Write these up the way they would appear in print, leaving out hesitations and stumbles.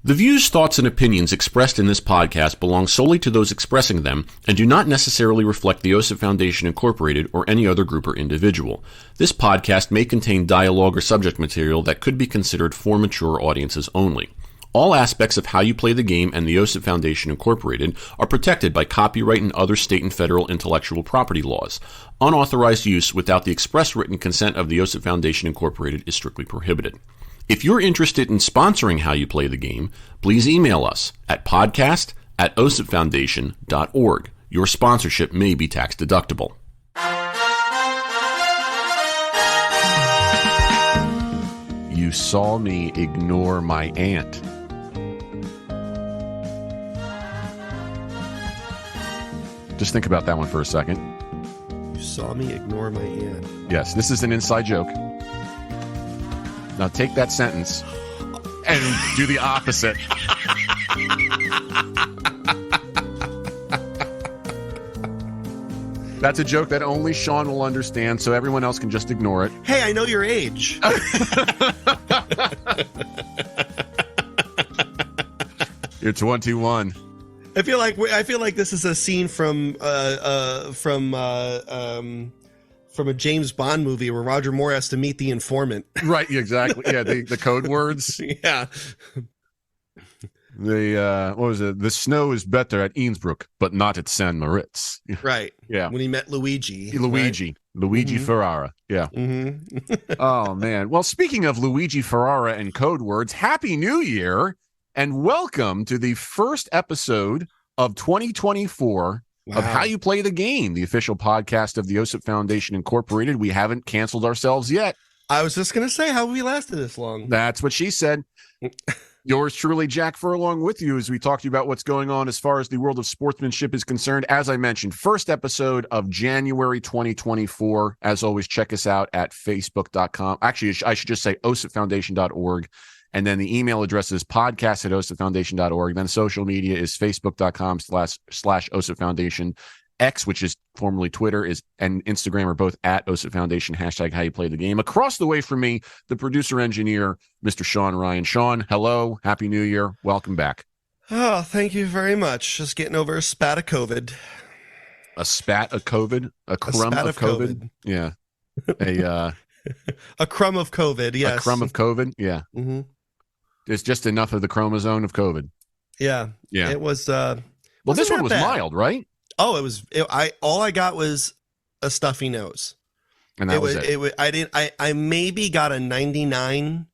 The views, thoughts, and opinions expressed in this podcast belong solely to those expressing them and do not necessarily reflect the OSIP Foundation Incorporated or any other group or individual. This podcast may contain dialogue or subject material that could be considered for mature audiences only. All aspects of How You Play the Game and the OSIP Foundation Incorporated are protected by copyright and other state and federal intellectual property laws. Unauthorized use without the express written consent of the OSIP Foundation Incorporated is strictly prohibited. If you're interested in sponsoring How You Play the Game, please email us at podcast@osipfoundation.org. Your sponsorship may be tax deductible. You saw me ignore my aunt. Just think about that one for a second. You saw me ignore my aunt. Yes, this is an inside joke. Now take that sentence and do the opposite. That's a joke that only Sean will understand, so everyone else can just ignore it. Hey, I know your age. You're 21. I feel like this is a scene from a James Bond movie where Roger Moore has to meet the informant. Right, exactly. Yeah, the code words. Yeah. What was it? The snow is better at Innsbruck, but not at San Moritz. Right. Yeah. When he met Luigi. Luigi Mm-hmm. Ferrara. Yeah. Mm-hmm. Oh, man. Well, speaking of Luigi Ferrara and code words, Happy New Year and welcome to the first episode of 2024 of How You Play the Game, the official podcast of the OSIP Foundation Incorporated. We haven't canceled ourselves yet. I was just going to say, how have we lasted this long? That's what she said. Yours truly, Jack Furlong, with you as we talk to you about what's going on as far as the world of sportsmanship is concerned. As I mentioned, first episode of January 2024. As always, check us out at facebook.com. Actually, I should just say osipfoundation.org. And then the email address is podcast@osipfoundation.org. Then social media is facebook.com/OSIP Foundation. X, which is formerly Twitter, and Instagram are both at OSIP Foundation, hashtag How You Play the Game. Across the way from me, the producer engineer, Mr. Sean Ryan. Sean, hello. Happy New Year. Welcome back. Oh, thank you very much. Just getting over a spat of COVID. A spat of COVID? A crumb of COVID? Yeah. A crumb of COVID, yes. A crumb of COVID? Yeah. Mm-hmm. There's just enough of the chromosome of COVID. Yeah. Yeah. It was well, this one was mild, right? Oh, all I got was a stuffy nose. And that was it. I maybe got a 99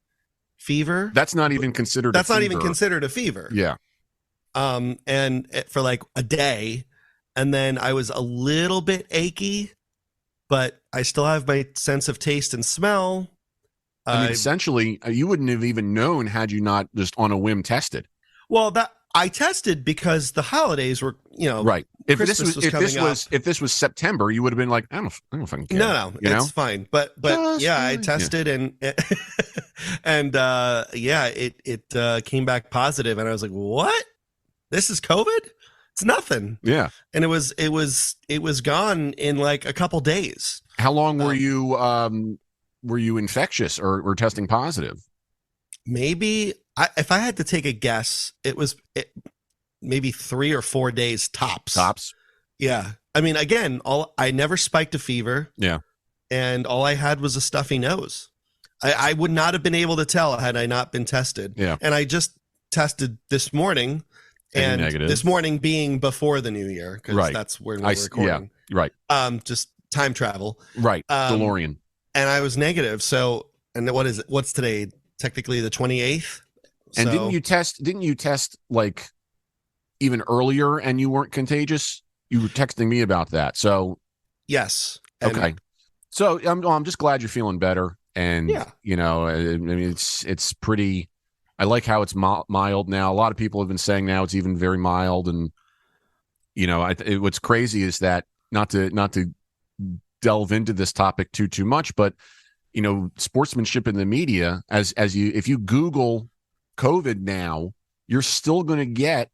fever. That's not even considered That's not even considered a fever. Yeah. And for like a day, and then I was a little bit achy, but I still have my sense of taste and smell. I mean, essentially, you wouldn't have even known had you not just on a whim tested. Well, I tested because the holidays were, right. If Christmas this was September, you would have been like, I don't fucking care. No, it's fine. But yeah, I tested and it came back positive, and I was like, what? This is COVID? It's nothing. Yeah. And it was gone in like a couple days. How long were you infectious or testing positive? Maybe if I had to take a guess, it was maybe 3 or 4 days tops. Tops. Yeah. I mean, again, I never spiked a fever. Yeah. And all I had was a stuffy nose. I would not have been able to tell had I not been tested. Yeah. And I just tested this morning, and negative. This morning being before the new year, because that's when we're recording. Yeah. Right. Just time travel. Right. DeLorean. And I was negative. So, and what is it? What's today? Technically the 28th. And didn't you test like even earlier and you weren't contagious? You were texting me about that. So yes. Okay. So I'm just glad you're feeling better. And I mean, it's pretty, I like how it's mild now. A lot of people have been saying now it's even very mild. And, what's crazy is that not to delve into this topic too much, but sportsmanship in the media, if you Google COVID now, you're still going to get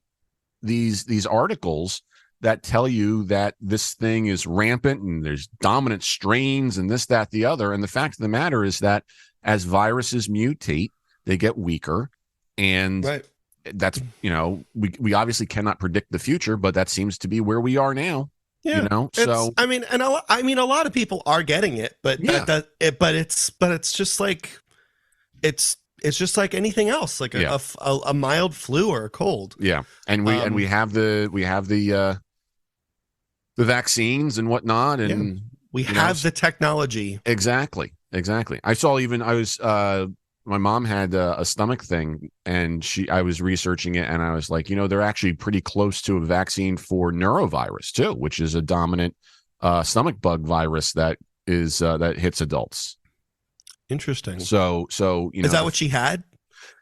these articles that tell you that this thing is rampant and there's dominant strains and this, that, the other. And the fact of the matter is that as viruses mutate, they get weaker. And that's, we obviously cannot predict the future, but that seems to be where we are now. Yeah. So I mean, a lot of people are getting it, but yeah. it's just like it's just like anything else, like a mild flu or a cold. Yeah, and we have the vaccines and whatnot, and we have the technology. Exactly. I saw my mom had a stomach thing, and I was researching it, and I was like, they're actually pretty close to a vaccine for neurovirus too, which is a dominant stomach bug virus that hits adults. Interesting. So is that what she had?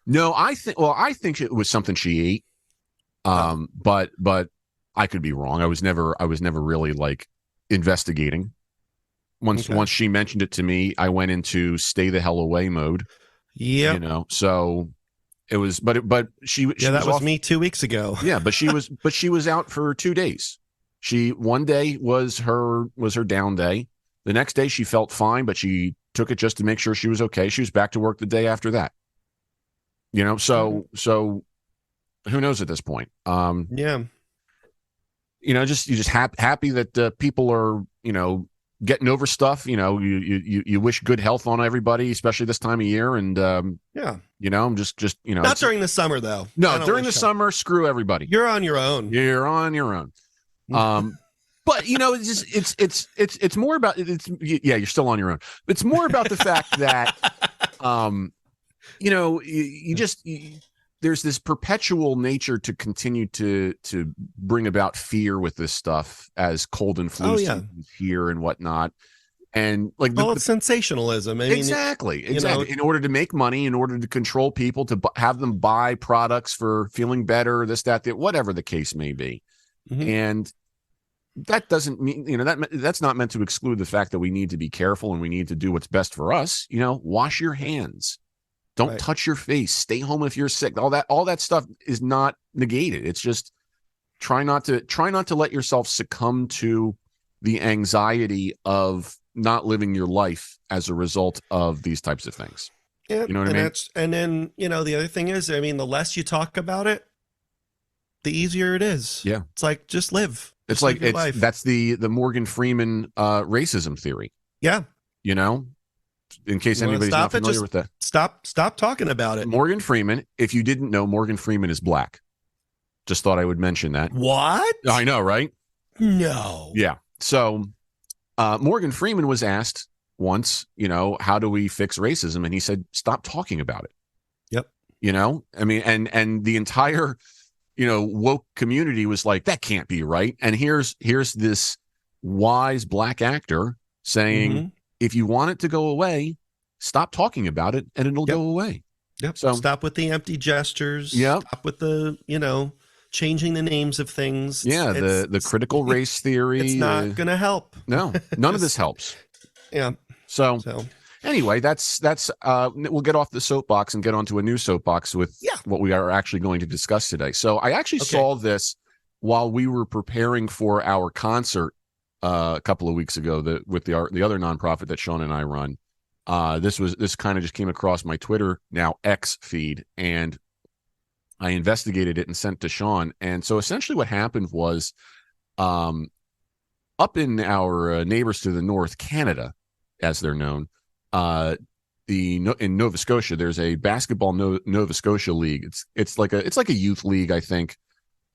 No, I think it was something she ate. But I could be wrong. I was never really like investigating. Once she mentioned it to me, I went into stay the hell away mode. Yeah. So it was, but she that was me 2 weeks ago. Yeah, but she was out for 2 days. One day was her down day. The next day she felt fine, but she took it just to make sure she was okay. She was back to work the day after that. So who knows at this point? Yeah. Just happy that people are, getting over stuff. You wish good health on everybody, especially this time of year. And I'm just not during the summer though. No, during the summer, screw everybody. You're on your own. You're on your own. But it's more about you're still on your own. It's more about the fact that there's this perpetual nature to continue to bring about fear with this stuff as cold and flu here and whatnot. And like, it's sensationalism. I mean, exactly. In order to make money, in order to control people, to have them buy products for feeling better, this, that, whatever the case may be. Mm-hmm. And that doesn't mean, that's not meant to exclude the fact that we need to be careful and we need to do what's best for us. Wash your hands. Don't touch your face. Stay home if you're sick. All that stuff is not negated. It's just try not to let yourself succumb to the anxiety of not living your life as a result of these types of things. Yeah, you know what I mean? And then, the other thing is, the less you talk about it, the easier it is. Yeah. It's like, just live. It's like, that's the Morgan Freeman racism theory. Yeah. In case anybody's not familiar with that. Stop talking about it. Morgan Freeman, if you didn't know, Morgan Freeman is black. Just thought I would mention that. What? I know, right? No. Yeah. So Morgan Freeman was asked once, how do we fix racism? And he said, stop talking about it. Yep. I mean, and the entire, woke community was like, that can't be right. And here's this wise black actor saying, if you want it to go away, stop talking about it and it'll go away. Yep. So stop with the empty gestures. Yep. Stop with the, changing the names of things. Yeah. The critical race theory. It's not going to help. No, none of this helps. Yeah. So anyway, that's we'll get off the soapbox and get onto a new soapbox with what we are actually going to discuss today. So I actually saw this while we were preparing for our concert a couple of weeks ago with the other nonprofit that Sean and I run. This kind of just came across my Twitter, now X feed, and I investigated it and sent to Sean. And so essentially what happened was up in our neighbors to the north, Canada, as they're known, in Nova Scotia, there's a basketball Nova Scotia league. It's like a youth league, I think,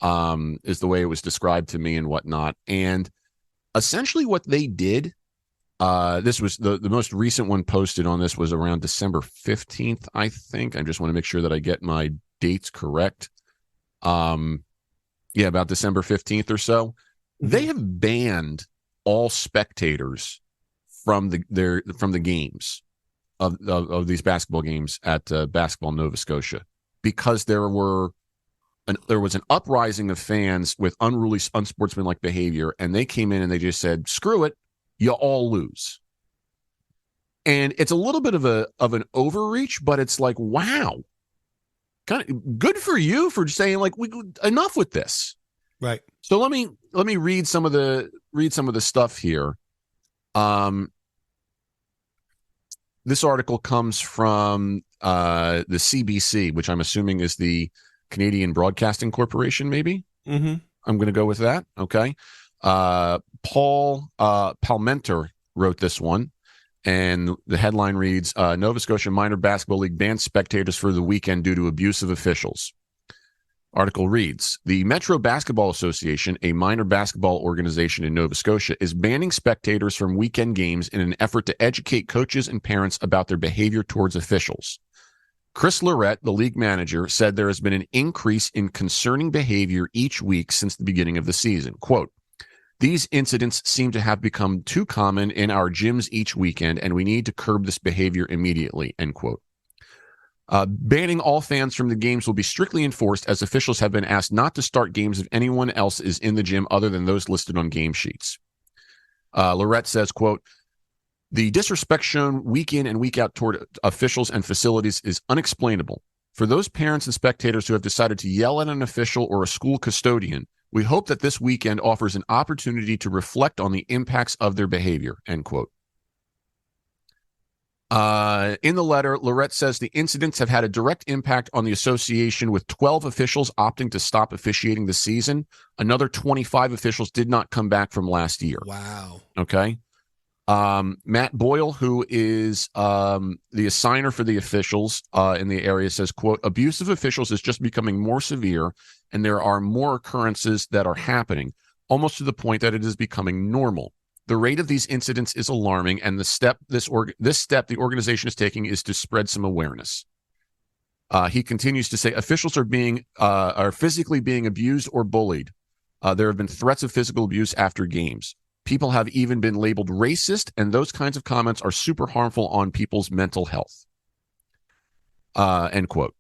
is the way it was described to me and whatnot. And essentially what they did, this was the most recent one posted on this was around December 15th, I think. I just want to make sure that I get my dates correct. About December 15th or so. They have banned all spectators from the games of these basketball games at Basketball Nova Scotia because there was an uprising of fans with unruly, unsportsmanlike behavior, and they came in and they just said, "Screw it, you all lose." And it's a little bit of an overreach, but it's like, wow, kind of good for you for saying like, enough with this. Right. So let me read some of the stuff here. This article comes from the CBC, which I'm assuming is the Canadian Broadcasting Corporation, maybe. Mm-hmm. I'm going to go with that. Okay. Paul Palmenter wrote this one, and the headline reads, Nova Scotia Minor Basketball League bans spectators for the weekend due to abusive officials. Article reads, the Metro Basketball Association, a minor basketball organization in Nova Scotia, is banning spectators from weekend games in an effort to educate coaches and parents about their behavior towards officials. Chris Lorette, the league manager, said there has been an increase in concerning behavior each week since the beginning of the season. Quote, these incidents seem to have become too common in our gyms each weekend, and we need to curb this behavior immediately, end quote. Banning all fans from the games will be strictly enforced, as officials have been asked not to start games if anyone else is in the gym other than those listed on game sheets. Lorette says, quote, the disrespect shown week in and week out toward officials and facilities is unexplainable. For those parents and spectators who have decided to yell at an official or a school custodian, we hope that this weekend offers an opportunity to reflect on the impacts of their behavior, end quote. In the letter, Lorette says the incidents have had a direct impact on the association, with 12 officials opting to stop officiating the season. Another 25 officials did not come back from last year. Wow. Okay. Matt Boyle, who is the assigner for the officials in the area, says, quote, abuse of officials is just becoming more severe, and there are more occurrences that are happening, almost to the point that it is becoming normal. The rate of these incidents is alarming, and this step the organization is taking is to spread some awareness. He continues to say officials are physically being abused or bullied. There have been threats of physical abuse after games. People have even been labeled racist, and those kinds of comments are super harmful on people's mental health. End quote.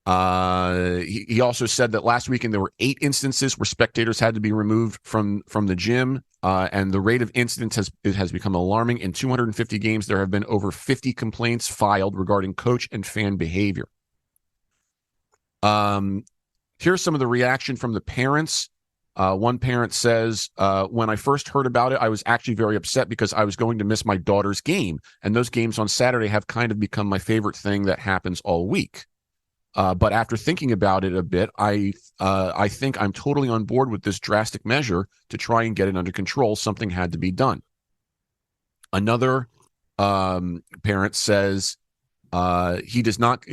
He also said that last weekend there were 8 instances where spectators had to be removed from the gym, and the rate of incidents has become alarming. In 250 games, there have been over 50 complaints filed regarding coach and fan behavior. Here's some of the reaction from the parents. One parent says, when I first heard about it, I was actually very upset because I was going to miss my daughter's game, and those games on Saturday have kind of become my favorite thing that happens all week. But after thinking about it a bit, I think I'm totally on board with this drastic measure to try and get it under control. Something had to be done. Another parent says he does not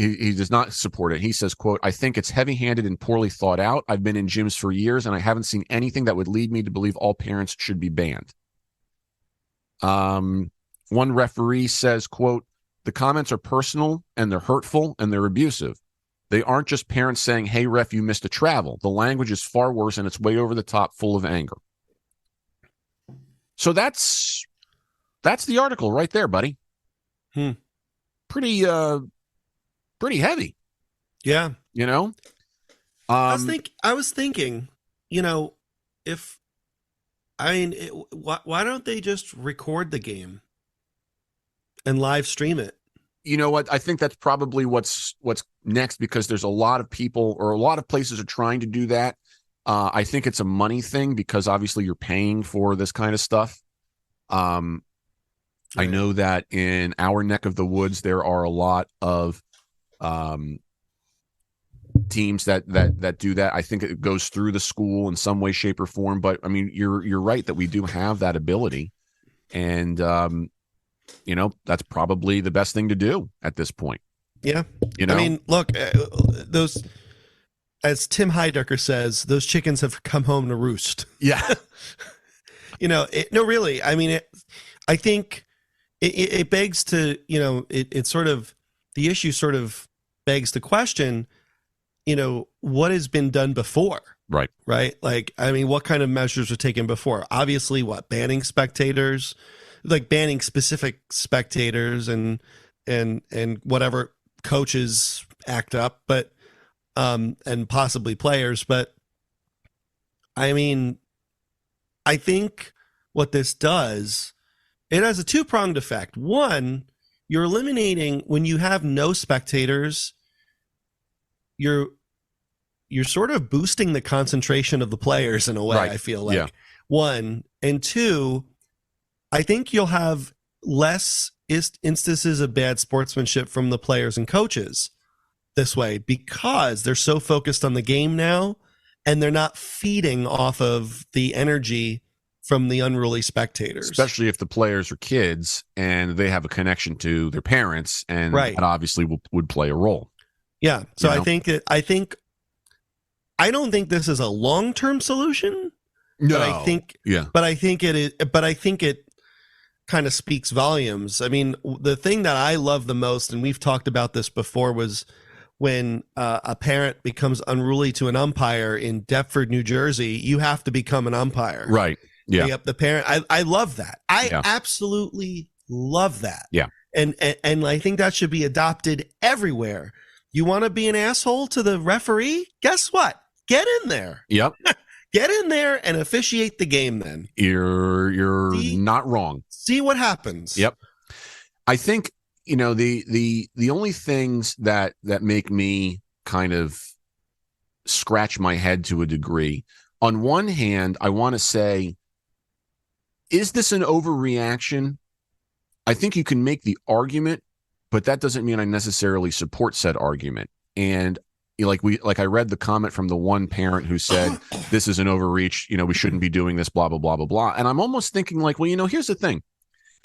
support it. He says, quote, I think it's heavy-handed and poorly thought out. I've been in gyms for years, and I haven't seen anything that would lead me to believe all parents should be banned. One referee says, quote, the comments are personal, and they're hurtful, and they're abusive. They aren't just parents saying, hey, ref, you missed a travel. The language is far worse, and it's way over the top, full of anger. So that's the article right there, buddy. Pretty heavy. Yeah. You know? I was thinking, why don't they just record the game and live stream it? You know what? I think that's probably what's next, because there's a lot of people, or a lot of places are trying to do that. I think it's a money thing, because obviously you're paying for this kind of stuff. Right. I know that in our neck of the woods, there are a lot of teams that do that. I think it goes through the school in some way, shape, or form. But I mean, you're right that we do have that ability, and that's probably the best thing to do at this point. Yeah. I mean, look, those, as Tim Heidecker says, those chickens have come home to roost. Yeah. No, really. I mean, I think it begs to, it's sort of, the issue sort of begs the question, what has been done before? Right. Right. Like, I mean, what kind of measures were taken before? Obviously, banning spectators, like banning specific spectators and whatever coaches act up, but and possibly players. But I mean, I think what this does, it has a two-pronged effect. One, you're eliminating, when you have no spectators, you're sort of boosting the concentration of the players in a way. Right. I feel like. Yeah. One, and two, I think you'll have less instances of bad sportsmanship from the players and coaches, this way because they're so focused on the game now, and they're not feeding off of the energy from the unruly spectators. Especially if the players are kids and they have a connection to their parents, and Right. that obviously would play a role. Yeah. So You know? I don't think this is a long-term solution. No. But I think it kind of speaks volumes. I mean, the thing that I love the most, and we've talked about this before, was when a parent becomes unruly to an umpire in Deptford, New Jersey. You have to become an umpire. Right. Yeah. Yep. The parent. I love that. I absolutely love that. Yeah. And I think that should be adopted everywhere. You want to be an asshole to the referee? Guess what? Get in there. Yep. Get in there and officiate the game then. You're not wrong. See what happens. Yep. I think, the only things that make me kind of scratch my head to a degree, on one hand, I want to say, is this an overreaction? I think you can make the argument, but that doesn't mean I necessarily support said argument. And I read the comment from the one parent who said, this is an overreach, we shouldn't be doing this, blah, blah, blah, blah, blah. And I'm almost thinking like, well, here's the thing.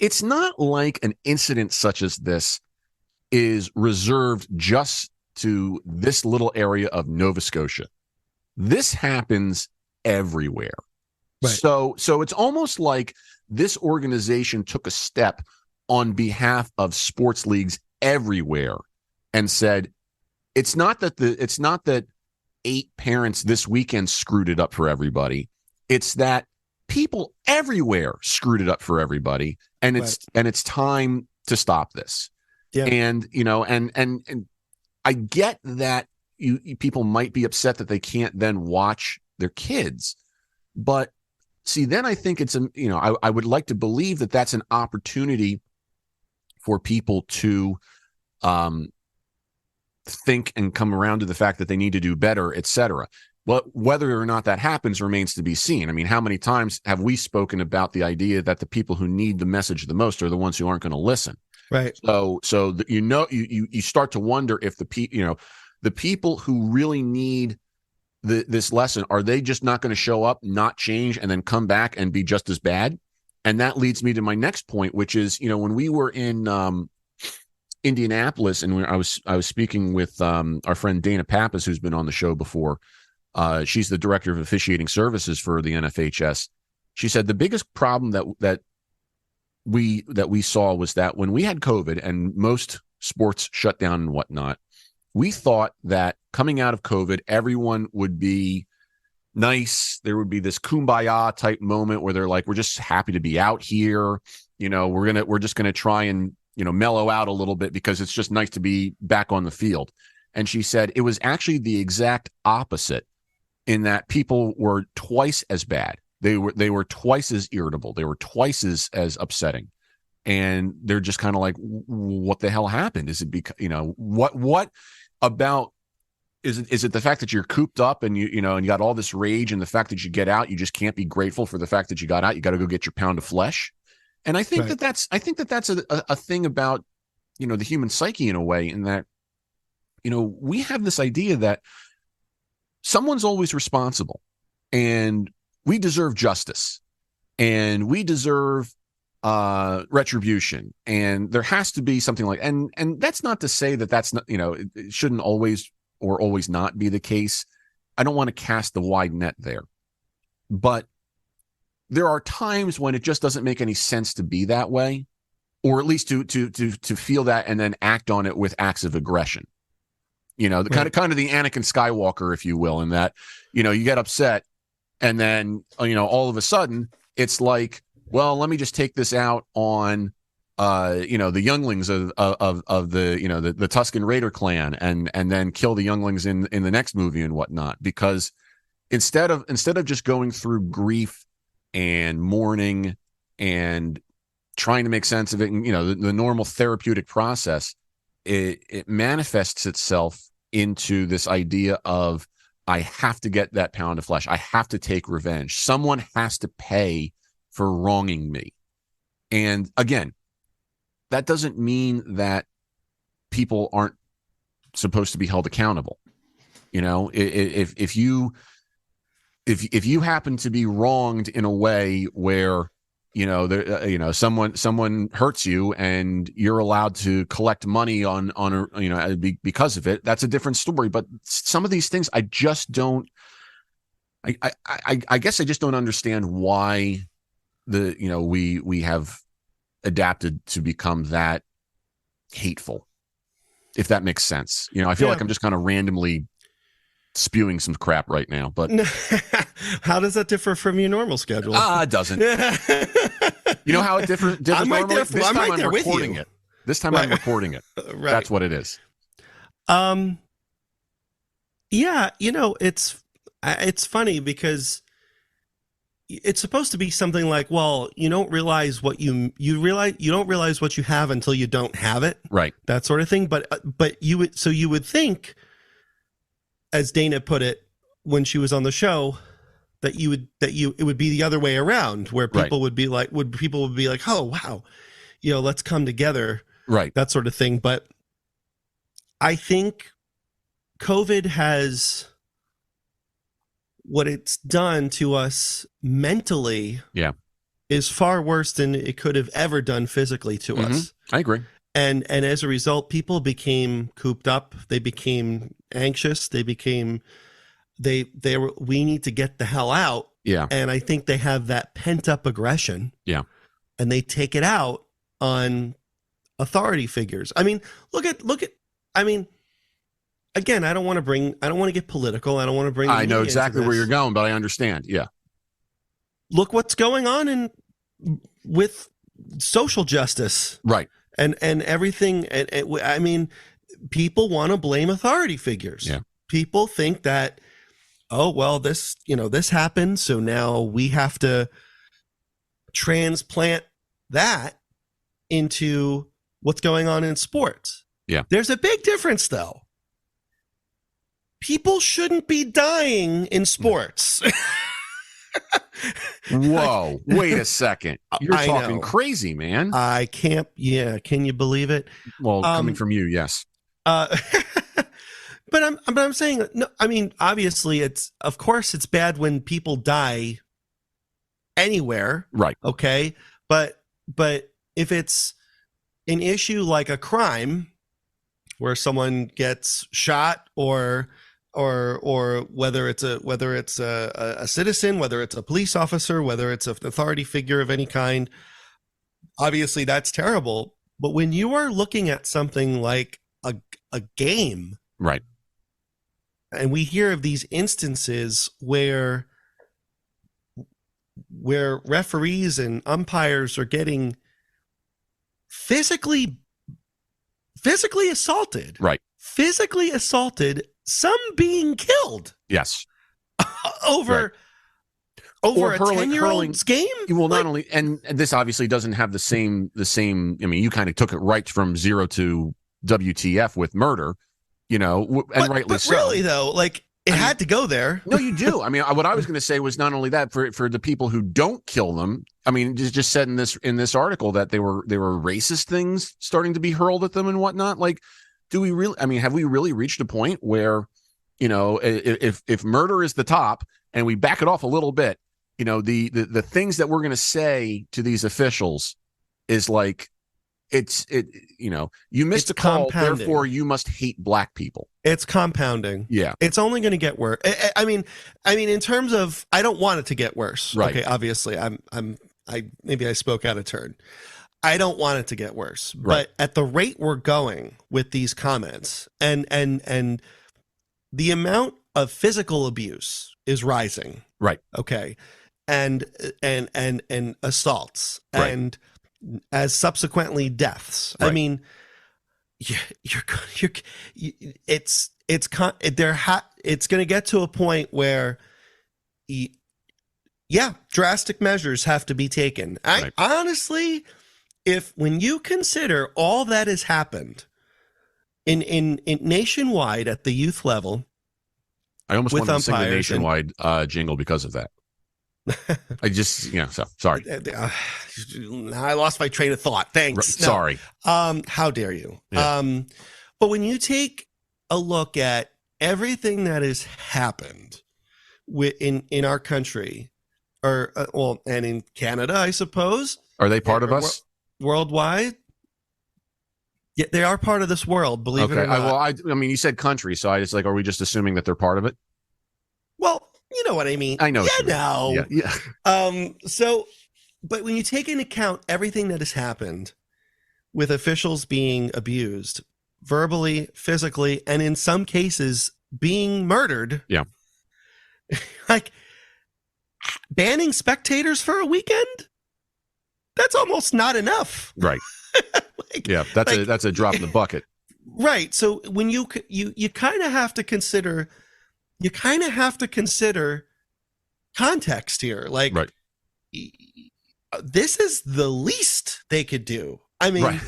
It's not like an incident such as this is reserved just to this little area of Nova Scotia. This happens everywhere. Right. So it's almost like this organization took a step on behalf of sports leagues everywhere and said, it's not that 8 parents this weekend screwed it up for everybody. It's that people everywhere screwed it up for everybody, and it's time to stop this. Yeah. And and I get that you people might be upset that they can't then watch their kids, but see, then I think it's I would like to believe that that's an opportunity for people to think and come around to the fact that they need to do better, et cetera. Well, whether or not that happens remains to be seen. I mean, how many times have we spoken about the idea that the people who need the message the most are the ones who aren't going to listen? Right. So you start to wonder if the people who really need this lesson, are they just not going to show up, not change, and then come back and be just as bad? And that leads me to my next point, which is, when we were in Indianapolis, and I was speaking with our friend Dana Pappas, who's been on the show before. She's the director of officiating services for the NFHS. She said the biggest problem that we saw was that when we had COVID and most sports shut down and whatnot, we thought that coming out of COVID, everyone would be nice. There would be this kumbaya type moment where they're like, we're just happy to be out here. We're just gonna try and mellow out a little bit because it's just nice to be back on the field. And she said it was actually the exact opposite, in that people were twice as bad. They were twice as irritable. They were twice as upsetting. And they're just kind of like, what the hell happened? Is it because, what about, is it the fact that you're cooped up and you got all this rage, and the fact that you get out, you just can't be grateful for the fact that you got out. You got to go get your pound of flesh. And I think right. that's a thing about, the human psyche in a way, in that, we have this idea that someone's always responsible, and we deserve justice, and we deserve retribution, and there has to be something like, and that's not to say that that's not, it shouldn't always or always not be the case. I don't want to cast the wide net there, but there are times when it just doesn't make any sense to be that way, or at least to feel that and then act on it with acts of aggression. The kind of the Anakin Skywalker, if you will, in that, you get upset, and then, all of a sudden it's like, well, let me just take this out on, the younglings of the the Tusken Raider clan, and then kill the younglings in the next movie and whatnot, because instead of just going through grief and mourning and trying to make sense of it, and the normal therapeutic process, it manifests itself into this idea of, I have to get that pound of flesh. I have to take revenge. Someone has to pay for wronging me. And again, that doesn't mean that people aren't supposed to be held accountable. You know, if you happen to be wronged in a way where, you know, there, you know, someone hurts you and you're allowed to collect money on you know, because of it, that's a different story. But some of these things, I just don't. I guess I just don't understand why we have adapted to become that hateful, if that makes sense. You know, I feel like I'm just kind of randomly spewing some crap right now, but how does that differ from your normal schedule? It doesn't. You know how it differs normally? This time I'm recording it. This time I'm recording it. Right. That's what it is. Yeah, you know, it's funny because it's supposed to be something like, well, you don't realize what you don't realize what you have until you don't have it. Right. That sort of thing. But you would think, as Dana put it when she was on the show, that it would be the other way around, where people would be like, oh wow, you know, let's come together, right, that sort of thing. But I think COVID has, what it's done to us mentally, is far worse than it could have ever done physically to us. I agree. And as a result, people became cooped up. They became anxious. They became, we need to get the hell out. Yeah. And I think they have that pent up aggression. Yeah. And they take it out on authority figures. I mean, look at, I mean, again, I don't want to get political. I don't want to bring, I know exactly where you're going, but I understand. Yeah. Look what's going on with social justice. Right. And everything. I mean, people want to blame authority figures. Yeah. People think that, oh, well, this happened, so now we have to transplant that into what's going on in sports. Yeah. There's a big difference, though. People shouldn't be dying in sports. Whoa, wait a second. You're talking crazy, man. I can't. Yeah. Can you believe it? Well, coming from you, yes. But I'm saying, no, I mean, obviously of course it's bad when people die anywhere. Right. Okay. But if it's an issue like a crime where someone gets shot or whether it's a citizen, whether it's a police officer, whether it's an authority figure of any kind, obviously that's terrible. But when you are looking at something like a game, right, and we hear of these instances where referees and umpires are getting physically assaulted, right, physically assaulted, some being killed, yes, over a 10-year-old's game. Well, not only, and this obviously doesn't have the same. I mean, you kind of took it right from zero to WTF with murder, you know, and rightly so. Really, though, like it had to go there. No, you do. I mean, what I was going to say was not only that for the people who don't kill them. I mean, just said in this article that they were racist things starting to be hurled at them and whatnot. Like, do we really? I mean, have we really reached a point where, you know, if murder is the top and we back it off a little bit, you know, the things that we're going to say to these officials is like, you know, you missed a call, therefore you must hate black people. It's compounding. Yeah. It's only going to get worse. I mean, in terms of, I don't want it to get worse. Right. Okay. Obviously maybe I spoke out of turn. I don't want it to get worse, right. But at the rate we're going with these comments and the amount of physical abuse is rising. Right. Okay. And assaults, right. And as subsequently deaths. Right. I mean, it's going to get to a point where, drastic measures have to be taken. Right. Honestly, when you consider all that has happened in nationwide at the youth level, I almost wanted to sing the Nationwide jingle because of that. I just, so sorry. I lost my train of thought. Thanks. Sorry. How dare you? Yeah. But when you take a look at everything that has happened in our country, or and in Canada, I suppose. Are they part of us? Worldwide? Yeah, they are part of this world, believe it or not. Well, I mean, you said country, so I just like, are we just assuming that they're part of it? Well, you know what I mean. I know. Yeah. So, but when you take into account everything that has happened with officials being abused, verbally, physically, and in some cases being murdered. Yeah. Like, banning spectators for a weekend? That's almost not enough. Right. That's a drop in the bucket. Right. So when you kind of have to consider, context here. Like, right. This is the least they could do. I mean, right.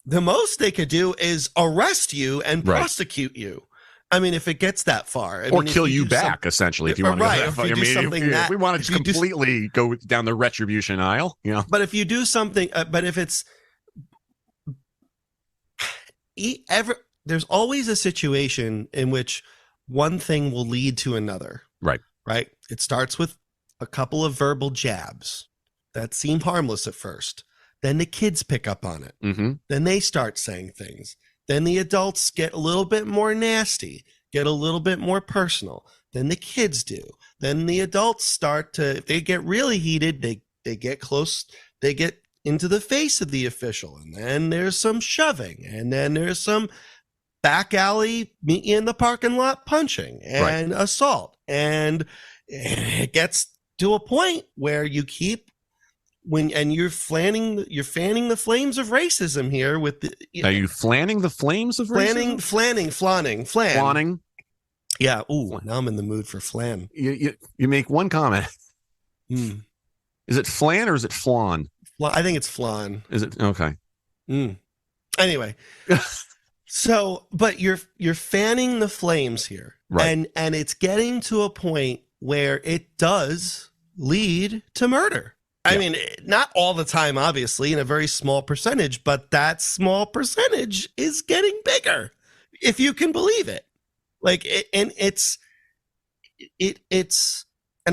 The most they could do is arrest you and prosecute you. I mean, if it gets that far, or kill you back, essentially, if you want to go that far. If we want to just completely go down the retribution aisle, you know. But if you do something, but if it's there's always a situation in which one thing will lead to another. Right. Right. It starts with a couple of verbal jabs that seem harmless at first. Then the kids pick up on it. Mm-hmm. Then they start saying things. Then the adults get a little bit more nasty, get a little bit more personal. Then the kids do. Then the adults start to, if they get really heated, they get close, they get into the face of the official. And then there's some shoving. And then there's some back alley, meet you in the parking lot punching and assault. And it gets to a point where you keep, you're fanning the flames of racism here with the. Are you fanning the flames of racism? Flanning. Yeah. Ooh, now I'm in the mood for flan. You make one comment. Mm. Is it flan or is it flan? I think it's flan. Is it okay? Anyway, so but you're fanning the flames here, right? And it's getting to a point where it does lead to murder. I mean, not all the time, obviously, in a very small percentage, but that small percentage is getting bigger, if you can believe it. Like, and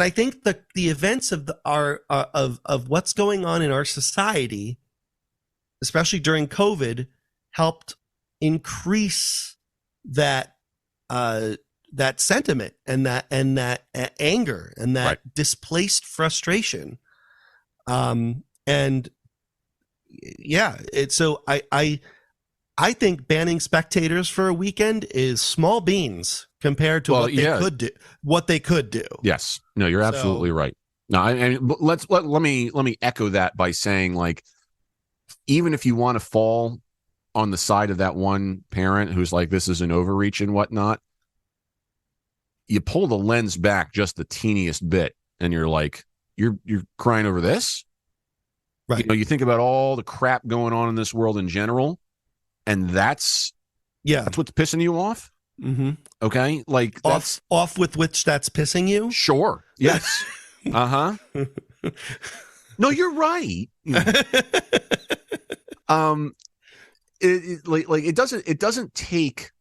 I think the events of of what's going on in our society, especially during COVID, helped increase that sentiment and that anger and that displaced frustration. So I think banning spectators for a weekend is small beans compared to what they could do. Yes. No, you're absolutely right. No, let me echo that by saying, like, even if you want to fall on the side of that one parent who's like, this is an overreach and whatnot, you pull the lens back just the teeniest bit and you're like, you're crying over this, right? You know, you think about all the crap going on in this world in general, and that's what's pissing you off. Mm-hmm. Okay, like off with which that's pissing you. Sure. Yes. No, you're right. It doesn't take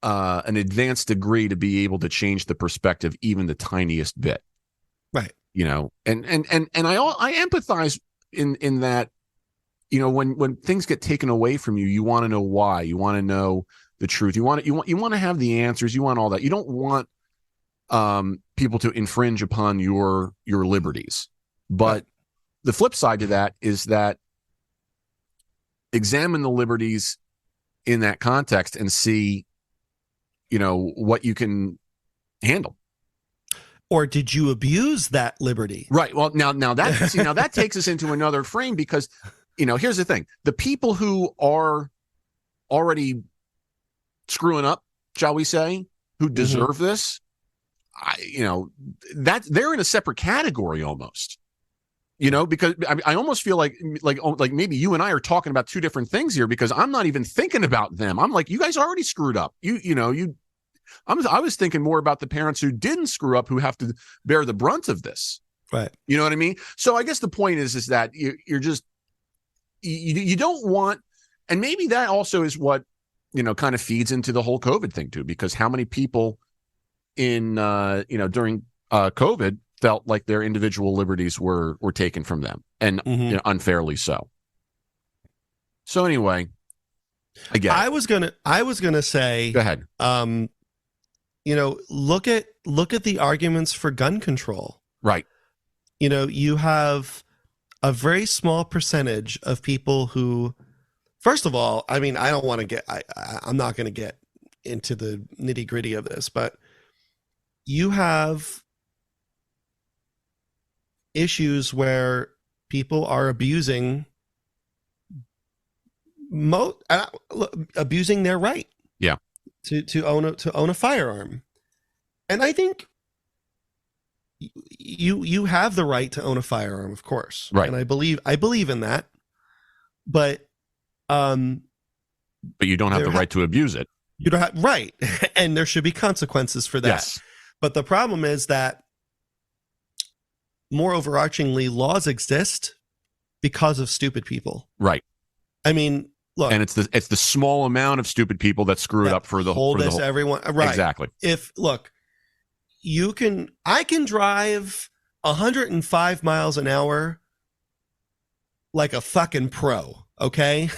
an advanced degree to be able to change the perspective even the tiniest bit. Right. You know, and I empathize in that, you know, when things get taken away from you, you want to know why. You want to know the truth. You want to have the answers. You want all that. You don't want people to infringe upon your liberties. But the flip side to that is that examine the liberties in that context and see, you know, what you can handle. Or did you abuse that liberty? Right. Well, now that takes us into another frame because, you know, here's the thing. The people who are already screwing up, shall we say, who deserve this, that they're in a separate category almost, you know, because I almost feel like maybe you and I are talking about two different things here because I'm not even thinking about them. I'm like, you guys already screwed up. I was thinking more about the parents who didn't screw up, who have to bear the brunt of this. Right. You know what I mean? So I guess the point is that you're just, you don't want, and maybe that also is what, kind of feeds into the whole COVID thing too, because how many people in during COVID felt like their individual liberties were taken from them, and unfairly so. So anyway, again, I was gonna say, go ahead. Look at the arguments for gun control. Right. You have a very small percentage of people who, first of all, I mean, I don't want to get, I'm not going to get into the nitty gritty of this, but you have issues where people are abusing their right, to own a firearm, and I think you have the right to own a firearm, of course, right? And I believe in that, but you don't have the right to abuse it. You don't have, right, and there should be consequences for that. Yes. But the problem is that, more overarchingly, laws exist because of stupid people. Right. I mean, look, and it's the small amount of stupid people that screw it up for the whole. Everyone, right? Exactly. I can drive 105 miles an hour like a fucking pro. Okay,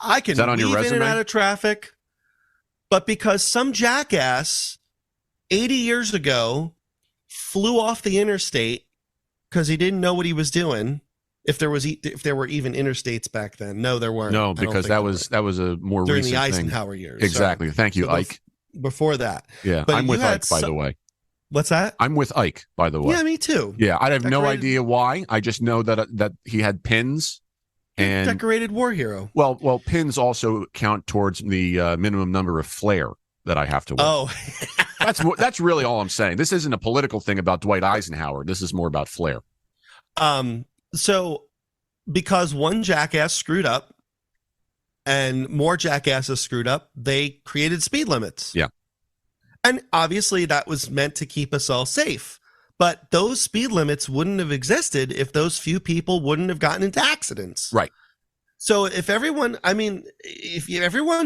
I can weave in and out of traffic, but because some jackass 80 years ago flew off the interstate because he didn't know what he was doing. If there were even interstates back then, no, there weren't. No, because that was a more during recent the Eisenhower thing. years. Exactly. So, Thank you, Ike. Before that, yeah, but I'm with Ike, by the way. What's that? I'm with Ike, by the way. Yeah, me too. Yeah, I have no idea why. I just know that he had pins. And decorated war hero. Well, pins also count towards the minimum number of flair that I have to wear. Oh, that's really all I'm saying. This isn't a political thing about Dwight Eisenhower. This is more about flair. So because one jackass screwed up and more jackasses screwed up, they created speed limits. Yeah. And obviously that was meant to keep us all safe. But those speed limits wouldn't have existed if those few people wouldn't have gotten into accidents. Right. So if everyone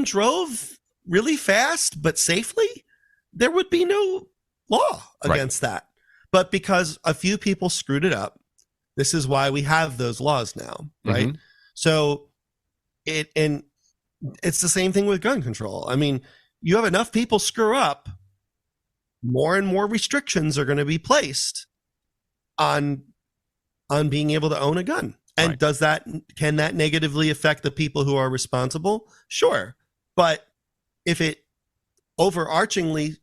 drove really fast but safely, there would be no law against that. But because a few people screwed it up, this is why we have those laws now, right? Mm-hmm. So it's the same thing with gun control. I mean, you have enough people screw up, more and more restrictions are going to be placed on being able to own a gun. And can that negatively affect the people who are responsible? Sure. But if it overarchingly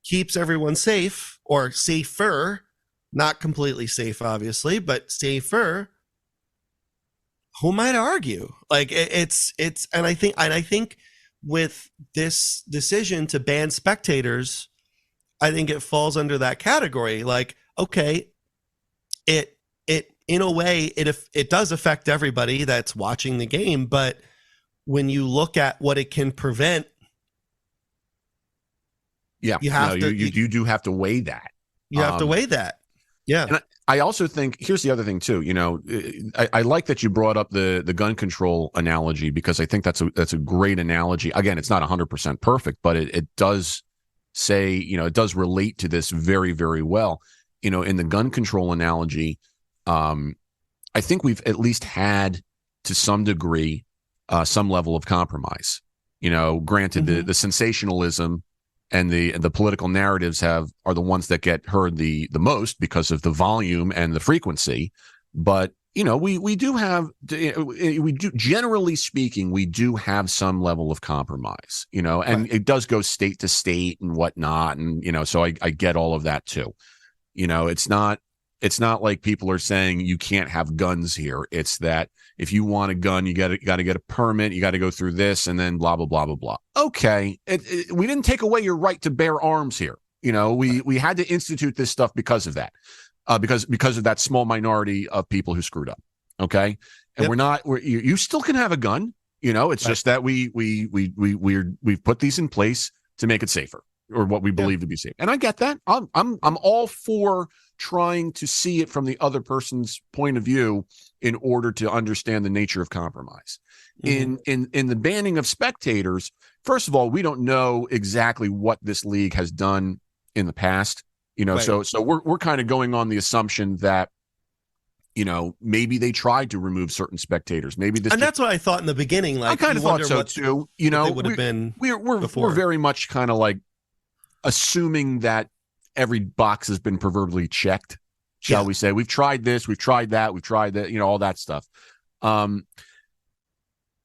keeps everyone safe, or safer, not completely safe, obviously, but safer, who might argue? Like and I think with this decision to ban spectators, I think it falls under that category. Like, okay, it in a way it does affect everybody that's watching the game, but when you look at what it can prevent, you do have to weigh that. You have to weigh that. Yeah. And I also think here's the other thing too. I like that you brought up the gun control analogy, because I think that's a great analogy. Again, it's not 100% perfect, but it does say, it does relate to this very, very well. In the gun control analogy, I think we've at least had, to some degree, some level of compromise. Granted, mm-hmm. the sensationalism and the political narratives are the ones that get heard the most because of the volume and the frequency. But we do have, generally speaking, we do have some level of compromise. And it does go state to state and whatnot, and so I get all of that too. It's not like people are saying you can't have guns here. It's that if you want a gun, you got to get a permit. You got to go through this, and then blah blah blah blah blah. Okay, we didn't take away your right to bear arms here. We had to institute this stuff because of that, because of that small minority of people who screwed up. Okay, and you still can have a gun. It's just that we've put these in place to make it safer. or what we believe to be safe. And I get that. I'm all for trying to see it from the other person's point of view in order to understand the nature of compromise. In the banning of spectators, first of all, we don't know exactly what this league has done in the past. Right. So we're kind of going on the assumption that, maybe they tried to remove certain spectators. Maybe this, and that's what I thought in the beginning. Like, I kind of thought so too. Would have been. We're very much kind of like assuming that every box has been proverbially checked. Shall we say? We've tried this, we've tried that, all that stuff.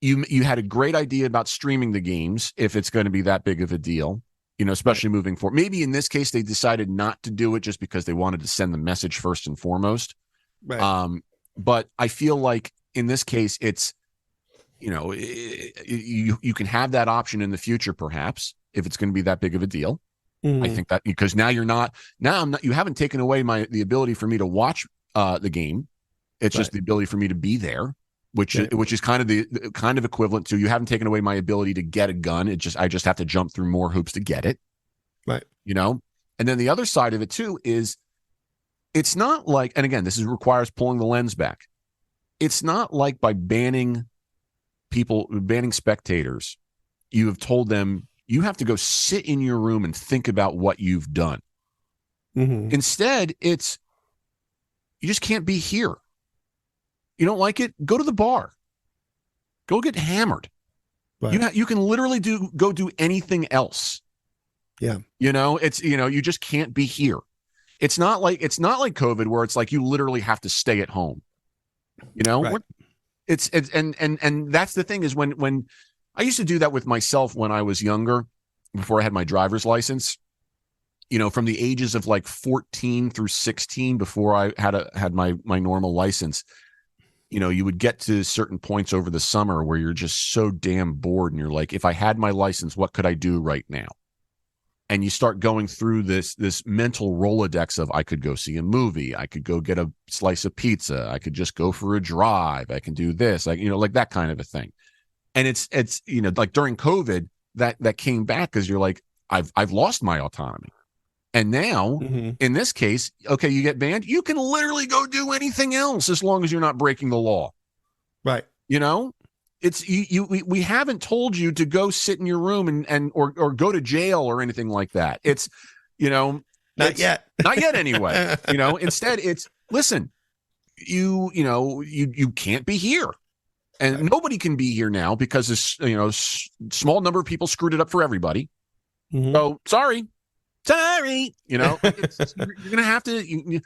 You had a great idea about streaming the games if it's going to be that big of a deal. Especially moving forward. Maybe in this case, they decided not to do it just because they wanted to send the message first and foremost. Right. But I feel like in this case, it's, you can have that option in the future, perhaps, if it's going to be that big of a deal. I think that because now you haven't taken away the ability for me to watch the game. It's just the ability for me to be there, which is kind of the kind of equivalent to, you haven't taken away my ability to get a gun. I just have to jump through more hoops to get it. Right. And then the other side of it too is, it's not like, and again, this requires pulling the lens back. It's not like by banning spectators, you have told them you have to go sit in your room and think about what you've done. Instead, it's, you just can't be here. You don't like it? Go to the bar. Go get hammered. Right. You can literally go do anything else. Yeah. It's, you just can't be here. It's not like COVID where it's like you literally have to stay at home. Right. It's and that's the thing is when I used to do that with myself when I was younger, before I had my driver's license, from the ages of like 14 through 16, before I had my normal license, you would get to certain points over the summer where you're just so damn bored and you're like, if I had my license, what could I do right now? And you start going through this mental Rolodex of, I could go see a movie, I could go get a slice of pizza, I could just go for a drive, I can do this, like that kind of a thing. And it's like during COVID that came back because you're like, I've lost my autonomy. And now in this case, okay, you get banned, you can literally go do anything else as long as you're not breaking the law. Right. It's we haven't told you to go sit in your room or go to jail or anything like that. It's, not yet anyway. Instead it's, listen, you can't be here, and nobody can be here now because this small number of people screwed it up for everybody. So sorry, you're gonna have to.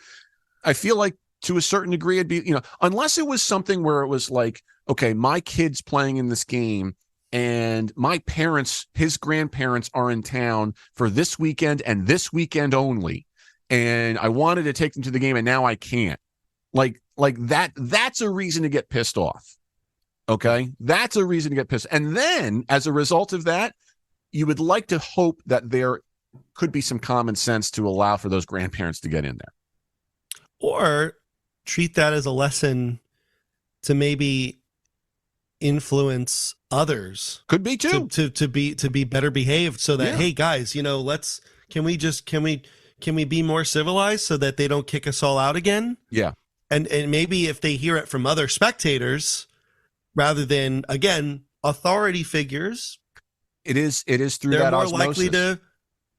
I feel like to a certain degree, it'd be, unless it was something where it was like, okay, my kid's playing in this game and his grandparents are in town for this weekend and this weekend only, and I wanted to take them to the game and now I can't. Like that's a reason to get pissed off. Okay? That's a reason to get pissed. And then as a result of that, you would like to hope that there could be some common sense to allow for those grandparents to get in there. Or treat that as a lesson to maybe influence others. Could be too. To be better behaved, so that, hey guys, can we be more civilized so that they don't kick us all out again? Yeah. And maybe if they hear it from other spectators rather than, again, authority figures, it is through that osmosis.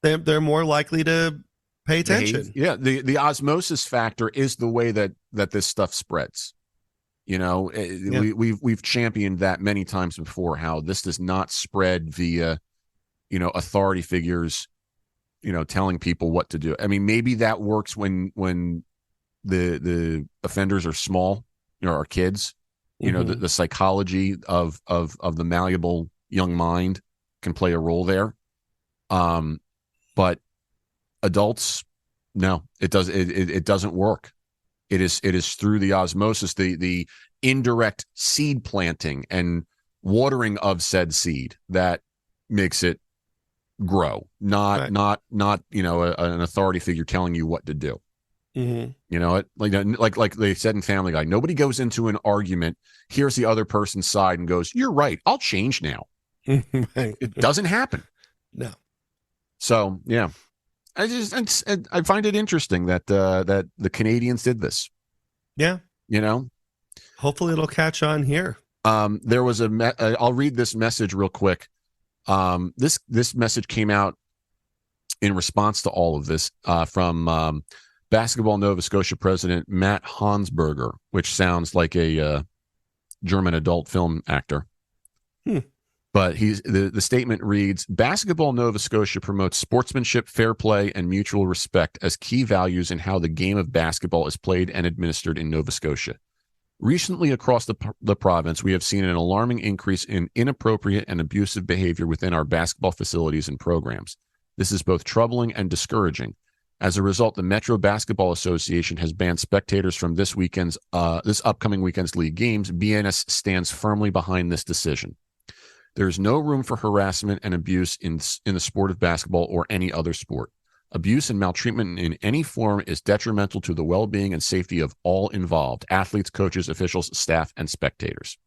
They're more likely to pay attention. Yeah, the osmosis factor is the way that this stuff spreads. We've championed that many times before, how this does not spread via authority figures telling people what to do. I mean, maybe that works when the offenders are small, are kids. The psychology of the malleable young mind can play a role there. But adults, no, it doesn't work. It is through the osmosis, the indirect seed planting and watering of said seed that makes it grow, not an authority figure telling you what to do. Like they said in Family Guy, nobody goes into an argument, hears the other person's side and goes, "You're right, I'll change now." It doesn't happen. No. So yeah, I find it interesting that that the Canadians did this. Yeah. Hopefully it'll catch on here. There was I'll read this message real quick. This message came out in response to all of this from Basketball Nova Scotia president Matt Hansberger, which sounds like a German adult film actor. But the statement reads, Basketball Nova Scotia promotes sportsmanship, fair play, and mutual respect as key values in how the game of basketball is played and administered in Nova Scotia. Recently, across the province, we have seen an alarming increase in inappropriate and abusive behavior within our basketball facilities and programs. This is both troubling and discouraging. As a result, the Metro Basketball Association has banned spectators from this upcoming weekend's league games. BNS stands firmly behind this decision. There is no room for harassment and abuse in the sport of basketball or any other sport. Abuse and maltreatment in any form is detrimental to the well-being and safety of all involved: athletes, coaches, officials, staff, and spectators.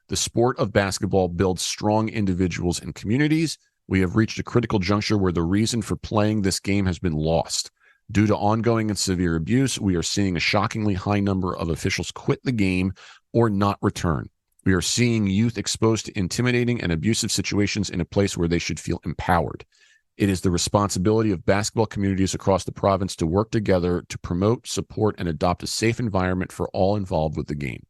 The sport of basketball builds strong individuals and communities. We have reached a critical juncture where the reason for playing this game has been lost. Due to ongoing and severe abuse, we are seeing a shockingly high number of officials quit the game or not return. We are seeing youth exposed to intimidating and abusive situations in a place where they should feel empowered. It is the responsibility of basketball communities across the province to work together to promote, support, and adopt a safe environment for all involved with the game.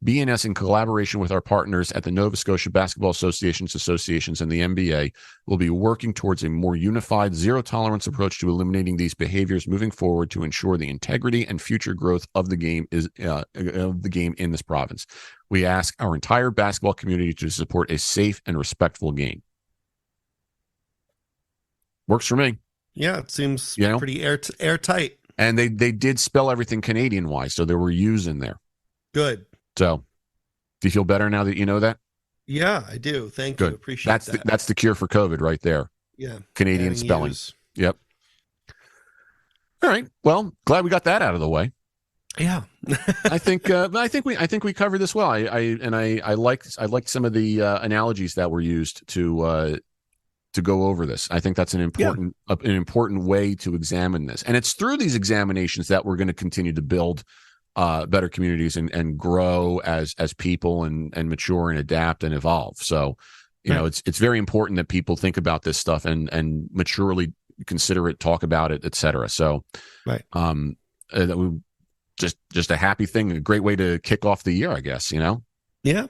BNS, in collaboration with our partners at the Nova Scotia Basketball Associations and the NBA, will be working towards a more unified, zero-tolerance approach to eliminating these behaviors moving forward to ensure the integrity and future growth of the game in this province. We ask our entire basketball community to support a safe and respectful game. Works for me. Yeah, it seems pretty airtight. And they did spell everything Canadian-wise, so there were U's in there. Good. So, do you feel better now that you know that? Yeah, I do. Thank you. Appreciate that. That's the cure for COVID right there. Yeah. Canadian spelling. Yep. All right. Well, glad we got that out of the way. Yeah. I think we covered this well. I liked some of the analogies that were used to go over this. I think that's an important way to examine this. And it's through these examinations that we're going to continue to build better communities and grow as people and mature and adapt and evolve. So, it's very important that people think about this stuff and maturely consider it, talk about it, etc. So, right. Just a happy thing, a great way to kick off the year, I guess. Yeah.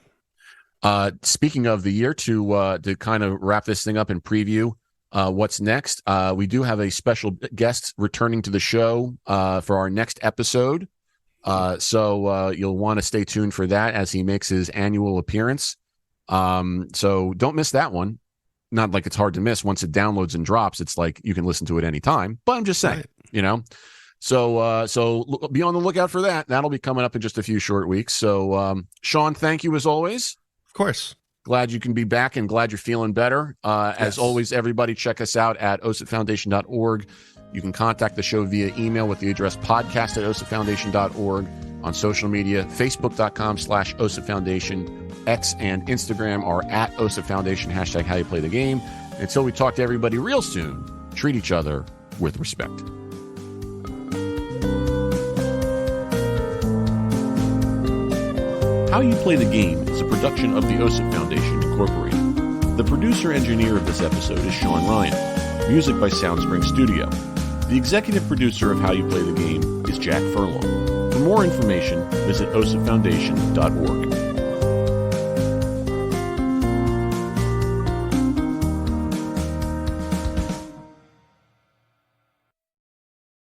Speaking of the year, to kind of wrap this thing up and preview what's next, we do have a special guest returning to the show for our next episode. So you'll want to stay tuned for that as he makes his annual appearance. So don't miss that one. Not like it's hard to miss. Once it downloads and drops, it's like you can listen to it anytime. But I'm just saying, So be on the lookout for that. That'll be coming up in just a few short weeks. So Sean, thank you as always. Of course. Glad you can be back and glad you're feeling better. As always, everybody check us out at osipfoundation.org. You can contact the show via email with the address podcast@osipfoundation.org, on social media, facebook.com/osipfoundation, X and Instagram are @osipfoundation, #HowYouPlayTheGame. Until we talk to everybody real soon, treat each other with respect. How You Play the Game is a production of the OSIP Foundation, Incorporated. The producer-engineer of this episode is Sean Ryan. Music by Soundspring Studio. The executive producer of How You Play the Game is Jack Furlong. For more information, visit osipfoundation.org.